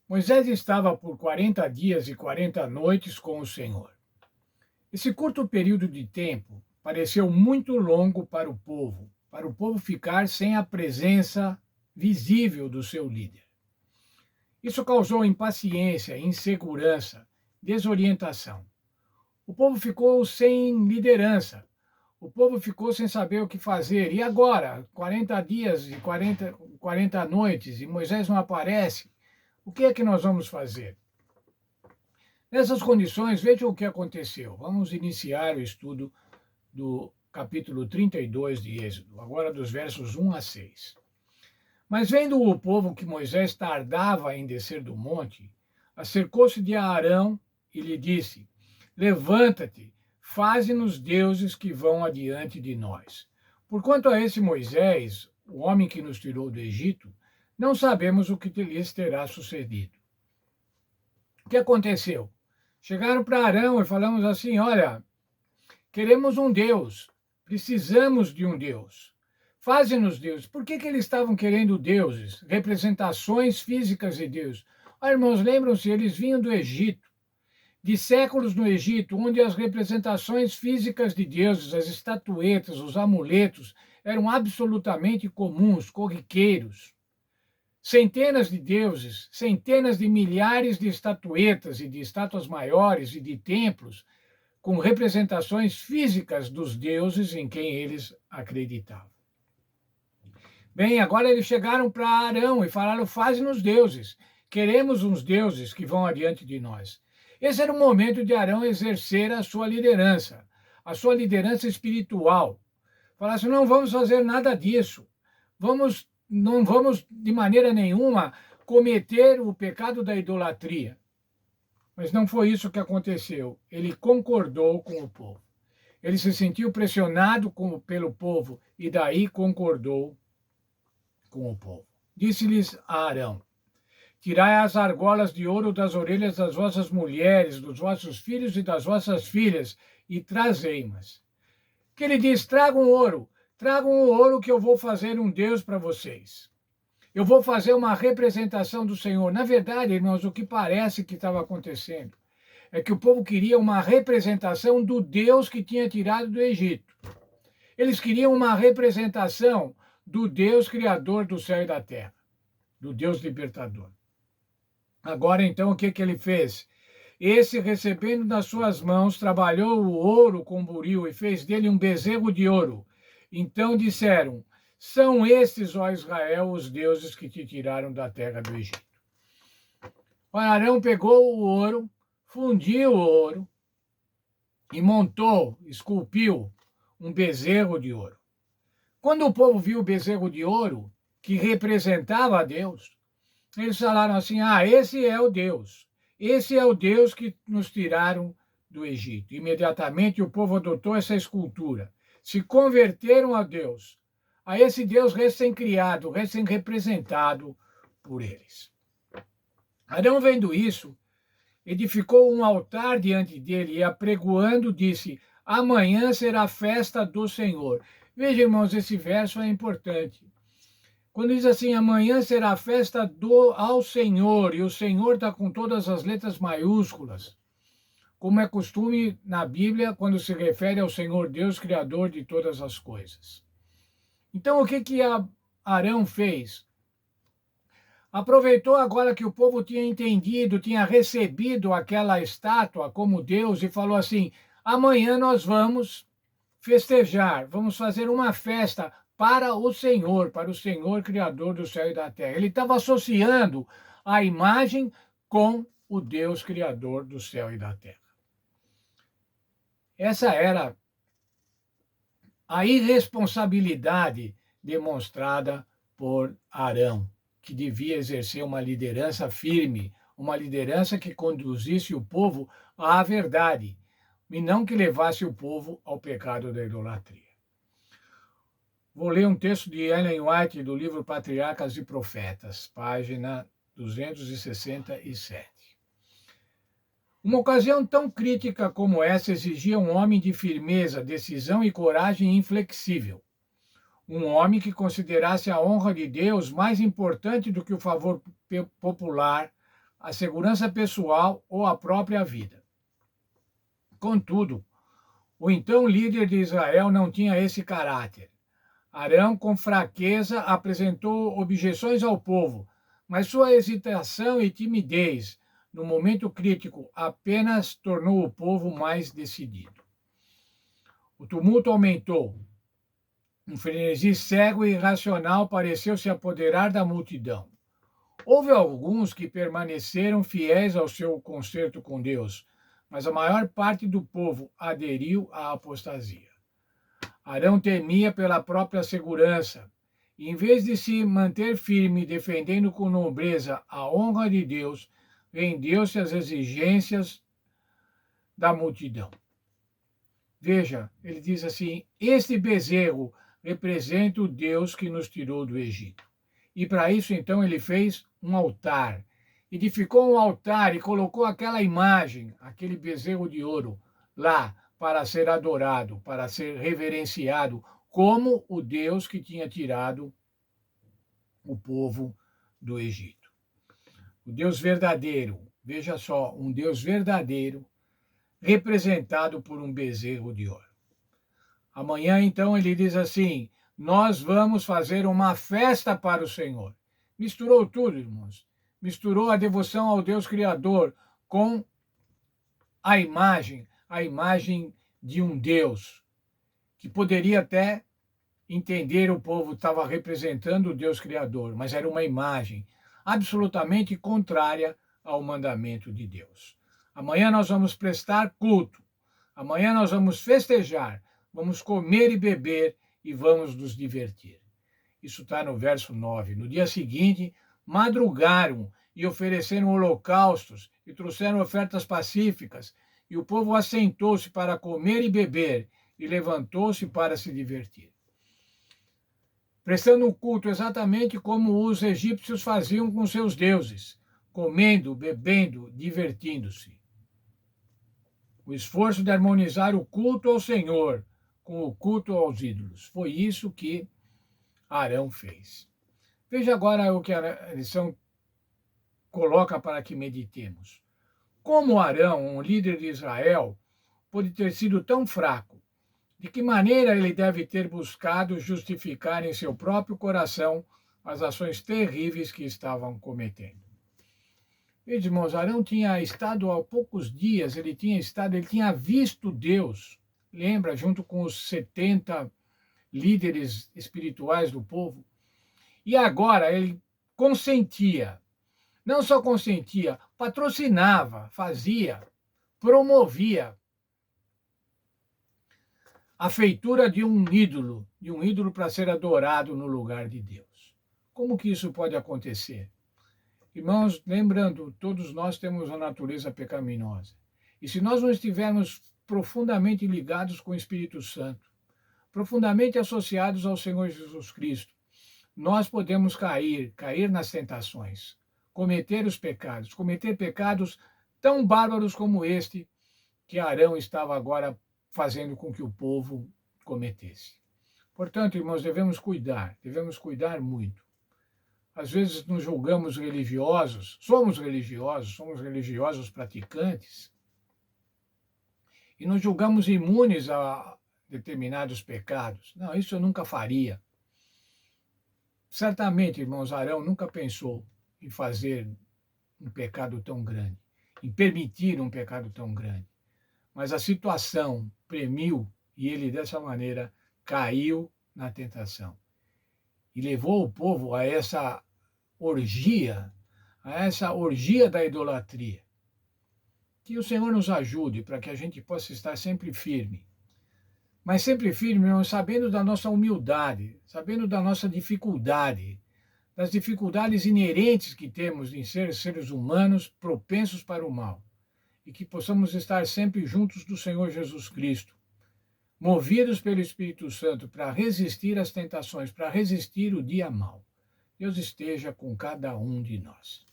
Moisés estava por 40 dias e 40 noites com o Senhor. Esse curto período de tempo pareceu muito longo para o povo ficar sem a presença visível do seu líder. Isso causou impaciência, insegurança, desorientação. O povo ficou sem liderança. O povo ficou sem saber o que fazer. E agora? 40 dias e 40 noites e Moisés não aparece. O que é que nós vamos fazer? Nessas condições, vejam o que aconteceu. Vamos iniciar o estudo do capítulo 32 de Êxodo, agora dos versos 1 a 6. Mas vendo o povo que Moisés tardava em descer do monte, acercou-se de Arão e lhe disse: Levanta-te, faze-nos deuses que vão adiante de nós. Porquanto a esse Moisés, o homem que nos tirou do Egito, não sabemos o que lhes terá sucedido. O que aconteceu? Chegaram para Arão e falamos assim: olha, queremos um Deus, precisamos de um Deus. Faze-nos deuses. Por que eles estavam querendo deuses, representações físicas de Deus? Ah, irmãos, lembram-se, eles vinham do Egito, de séculos no Egito, onde as representações físicas de deuses, as estatuetas, os amuletos, eram absolutamente comuns, corriqueiros. Centenas de deuses, centenas de milhares de estatuetas e de estátuas maiores e de templos com representações físicas dos deuses em quem eles acreditavam. Bem, agora eles chegaram para Arão e falaram: faze-nos deuses, queremos uns deuses que vão adiante de nós. Esse era o momento de Arão exercer a sua liderança espiritual. Falasse: não vamos fazer nada disso, não vamos de maneira nenhuma cometer o pecado da idolatria. Mas não foi isso que aconteceu. Ele concordou com o povo. Ele se sentiu pressionado pelo povo e daí concordou com o povo. Disse-lhes a Arão: Tirai as argolas de ouro das orelhas das vossas mulheres, dos vossos filhos e das vossas filhas, e trazei-mas. Que ele diz: tragam o ouro que eu vou fazer um Deus para vocês. Eu vou fazer uma representação do Senhor. Na verdade, irmãos, o que parece que estava acontecendo é que o povo queria uma representação do Deus que tinha tirado do Egito. Eles queriam uma representação do Deus criador do céu e da terra, do Deus libertador. Agora, então, o que ele fez? Esse, recebendo nas suas mãos, trabalhou o ouro com buril e fez dele um bezerro de ouro. Então disseram: são estes, ó Israel, os deuses que te tiraram da terra do Egito. O Arão pegou o ouro, fundiu o ouro e esculpiu um bezerro de ouro. Quando o povo viu o bezerro de ouro, que representava a Deus, eles falaram assim: esse é o Deus. Esse é o Deus que nos tiraram do Egito. Imediatamente o povo adotou essa escultura. Se converteram a Deus, a esse Deus recém-criado, recém-representado por eles. Arão, vendo isso, edificou um altar diante dele e, apregoando, disse: amanhã será festa do Senhor. Veja, irmãos, esse verso é importante. Quando diz assim: amanhã será festa ao Senhor, e o Senhor está com todas as letras maiúsculas, como é costume na Bíblia quando se refere ao Senhor Deus, Criador de todas as coisas. Então, o que Arão fez? Aproveitou agora que o povo tinha entendido, tinha recebido aquela estátua como Deus e falou assim: amanhã nós vamos festejar, vamos fazer uma festa para o Senhor Criador do céu e da terra. Ele estava associando a imagem com o Deus Criador do céu e da terra. Essa era a irresponsabilidade demonstrada por Arão, que devia exercer uma liderança firme, uma liderança que conduzisse o povo à verdade, e não que levasse o povo ao pecado da idolatria. Vou ler um texto de Ellen White do livro Patriarcas e Profetas, página 267. Uma ocasião tão crítica como essa exigia um homem de firmeza, decisão e coragem inflexível. Um homem que considerasse a honra de Deus mais importante do que o favor popular, a segurança pessoal ou a própria vida. Contudo, o então líder de Israel não tinha esse caráter. Arão, com fraqueza, apresentou objeções ao povo, mas sua hesitação e timidez, no momento crítico, apenas tornou o povo mais decidido. O tumulto aumentou. Um frenesi cego e irracional pareceu se apoderar da multidão. Houve alguns que permaneceram fiéis ao seu concerto com Deus, mas a maior parte do povo aderiu à apostasia. Arão temia pela própria segurança, e em vez de se manter firme, defendendo com nobreza a honra de Deus, rendeu-se às exigências da multidão. Veja, ele diz assim: este bezerro representa o Deus que nos tirou do Egito. E para isso, então, ele fez um altar. Edificou um altar e colocou aquela imagem, aquele bezerro de ouro, lá para ser adorado, para ser reverenciado como o Deus que tinha tirado o povo do Egito. O Deus verdadeiro, veja só, um Deus verdadeiro, representado por um bezerro de ouro. Amanhã, então, ele diz assim: nós vamos fazer uma festa para o Senhor. Misturou tudo, irmãos. Misturou a devoção ao Deus Criador com a imagem de um Deus, que poderia até entender o povo estava representando o Deus Criador, mas era uma imagem absolutamente contrária ao mandamento de Deus. Amanhã nós vamos prestar culto, amanhã nós vamos festejar, vamos comer e beber e vamos nos divertir. Isso está no verso 9. No dia seguinte, madrugaram e ofereceram holocaustos e trouxeram ofertas pacíficas, e o povo assentou-se para comer e beber e levantou-se para se divertir, prestando um culto exatamente como os egípcios faziam com seus deuses, comendo, bebendo, divertindo-se. O esforço de harmonizar o culto ao Senhor com o culto aos ídolos. Foi isso que Arão fez. Veja agora o que a lição coloca para que meditemos. Como Arão, um líder de Israel, pode ter sido tão fraco? De que maneira ele deve ter buscado justificar em seu próprio coração as ações terríveis que estavam cometendo? Veja, irmãos, Arão tinha estado há poucos dias, ele tinha visto Deus, lembra, junto com os 70 líderes espirituais do povo, e agora ele consentia, não só consentia, patrocinava, fazia, promovia a feitura de um ídolo para ser adorado no lugar de Deus. Como que isso pode acontecer? Irmãos, lembrando, todos nós temos uma natureza pecaminosa. E se nós não estivermos profundamente ligados com o Espírito Santo, profundamente associados ao Senhor Jesus Cristo, nós podemos cair nas tentações, cometer pecados tão bárbaros como este que Arão estava agora fazendo com que o povo cometesse. Portanto, irmãos, devemos cuidar muito. Às vezes nos julgamos religiosos, somos religiosos praticantes, e nos julgamos imunes a determinados pecados. Não, isso eu nunca faria. Certamente, irmãos, Arão nunca pensou em fazer um pecado tão grande, em permitir um pecado tão grande. Mas a situação premiu e ele, dessa maneira, caiu na tentação. E levou o povo a essa orgia da idolatria. Que o Senhor nos ajude para que a gente possa estar sempre firme. Mas sempre firme, irmão, sabendo da nossa humildade, sabendo da nossa dificuldade, das dificuldades inerentes que temos em ser seres humanos propensos para o mal. E que possamos estar sempre juntos do Senhor Jesus Cristo, movidos pelo Espírito Santo para resistir às tentações, para resistir o dia mau. Deus esteja com cada um de nós.